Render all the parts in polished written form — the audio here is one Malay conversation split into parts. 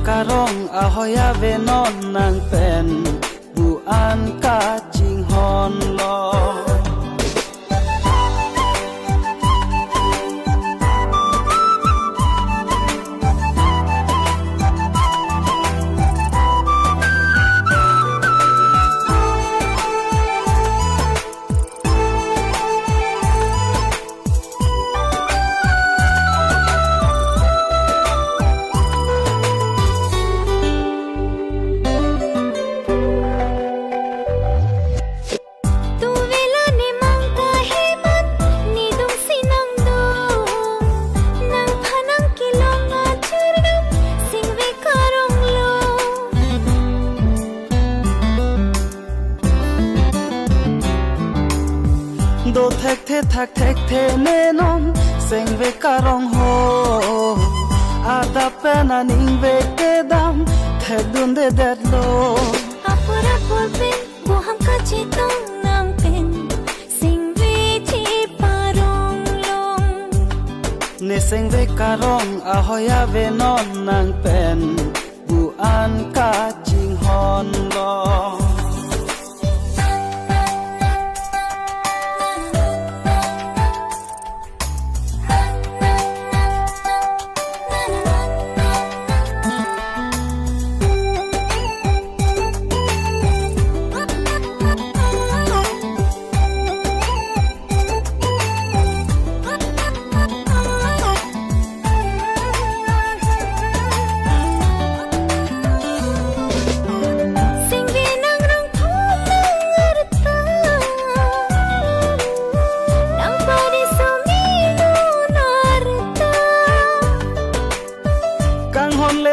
karong ahoya venon nang pen buan ka ching hon lo do thak the ne nom seng ve karong ho ada pena ning ve ke dam the dun de det lo apura polpe boham ka chitong nang pen sing ve chi parong long ne seng ve karong ahoya ve non nang pen buan ka ching hon lo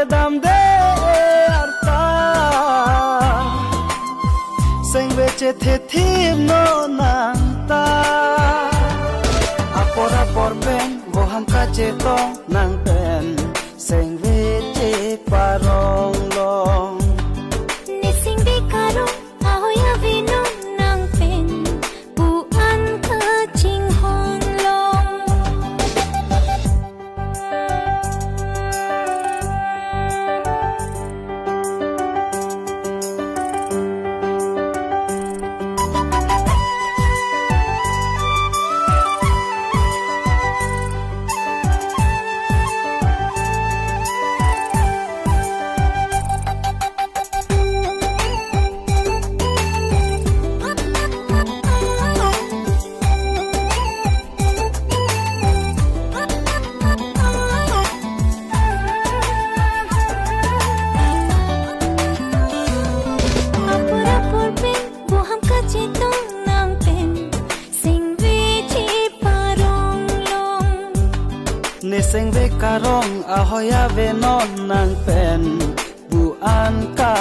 dam de arta seng ve che the thim no nang ta apora por pen boham ka che to nang pen seng ve che parong long ne sing ve karong ahoya ve no nang pen buan ka ching hon long ne seng ve karong ahoya ve non nang pen buan ka